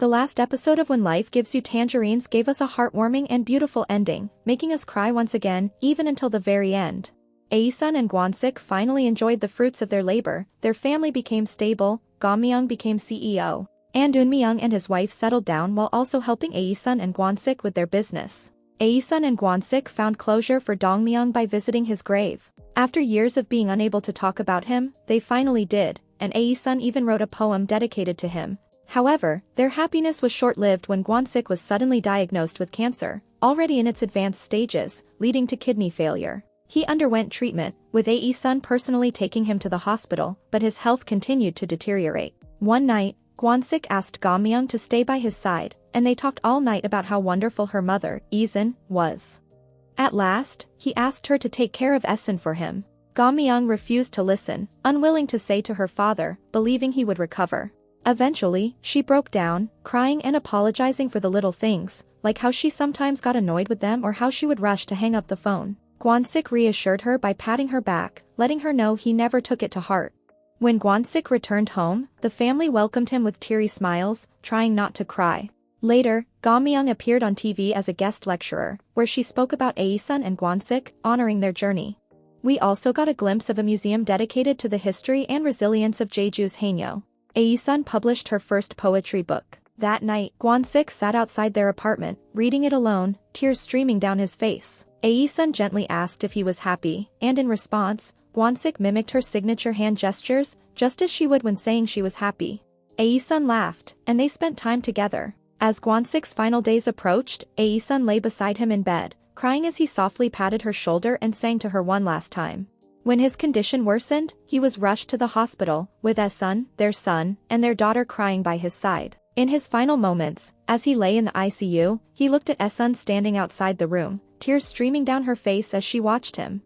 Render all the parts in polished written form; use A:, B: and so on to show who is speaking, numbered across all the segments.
A: The last episode of When Life Gives You Tangerines gave us a heartwarming and beautiful ending, making us cry once again, even until the very end. Hae-joon and gwan-sik finally enjoyed the fruits of their labor, their family became stable, Dong-myung became CEO, and Eun-myung and his wife settled down while also helping Hae-joon and gwan-sik with their business. Hae-joon and gwan-sik found closure for Dong-myung by visiting his grave. After years of being unable to talk about him, they finally did, and Hae-joon even wrote a poem dedicated to him. However, their happiness was short-lived when gwan-sik was suddenly diagnosed with cancer, already in its advanced stages, leading to kidney failure. He underwent treatment, with Hae-joon personally taking him to the hospital, but his health continued to deteriorate. One night, gwan-sik asked Dong-myung to stay by his side, and they talked all night about how wonderful her mother, Hae-joon, was. At last, he asked her to take care of Hae-joon for him. Dong-myung refused to listen, unwilling to say to her father, believing he would recover. Eventually, she broke down, crying and apologizing for the little things, like how she sometimes got annoyed with them or how she would rush to hang up the phone. Gwan-sik reassured her by patting her back, letting her know he never took it to heart. When Gwan-sik returned home, the family welcomed him with teary smiles, trying not to cry. Later, Dong-myung appeared on TV as a guest lecturer, where she spoke about Hae-joon and gwan-sik, honoring their journey. We also got a glimpse of a museum dedicated to the history and resilience of Jeju's hae-joon. Hae-joon published her first poetry book. That night, gwan-sik sat outside their apartment, reading it alone, tears streaming down his face. Hae-joon gently asked if he was happy, and in response, gwan-sik mimicked her signature hand gestures, just as she would when saying she was happy. Hae-joon laughed, and they spent time together. As gwan-sik's final days approached, Hae-joon lay beside him in bed, crying as he softly patted her shoulder and sang to her one last time. When his condition worsened, he was rushed to the hospital, with Hae-joon, their son, and their daughter crying by his side. In his final moments, as he lay in the ICU, he looked at Hae-joon standing outside the room, tears streaming down her face as she watched him.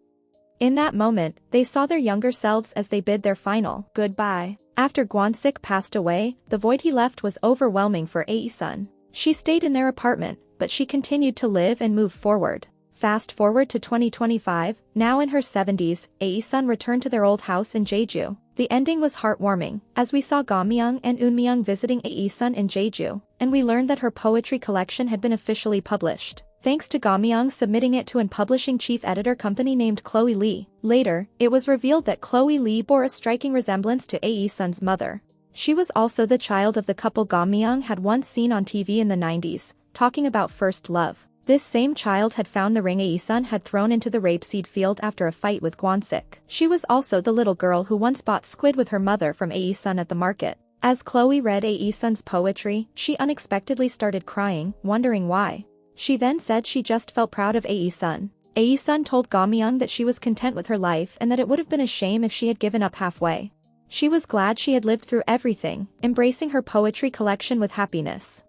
A: In that moment, they saw their younger selves as they bid their final goodbye. After gwan-sik passed away, the void he left was overwhelming for Hae-joon. She stayed in their apartment, but she continued to live and move forward. Fast forward to 2025, now in her 70s, Hae-joon returned to their old house in Jeju. The ending was heartwarming, as we saw Dong-myung and Eun-myung visiting Hae-joon in Jeju, and we learned that her poetry collection had been officially published, thanks to Dong-myung submitting it to an publishing chief editor company named Chloe Lee. Later, it was revealed that Chloe Lee bore a striking resemblance to Hae-joon's mother. She was also the child of the couple Dong-myung had once seen on TV in the 90s, talking about first love. This same child had found the ring Hae-joon had thrown into the rapeseed field after a fight with gwan-sik. She was also the little girl who once bought squid with her mother from Hae-joon at the market. As Chloe read Hae-joon's poetry, she unexpectedly started crying, wondering why. She then said she just felt proud of Hae-joon. Hae-joon told Dong-myung that she was content with her life and that it would have been a shame if she had given up halfway. She was glad she had lived through everything, embracing her poetry collection with happiness.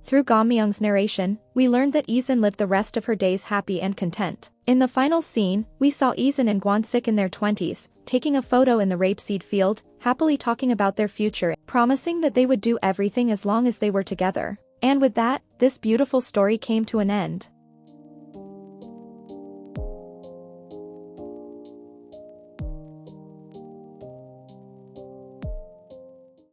A: Through Dong-myung's narration, we learned that Hae-joon lived the rest of her days happy and content. In the final scene, we saw Hae-joon and gwan-sik in their 20s, taking a photo in the rapeseed field, happily talking about their future, promising that they would do everything as long as they were together. And with that, this beautiful story came to an end.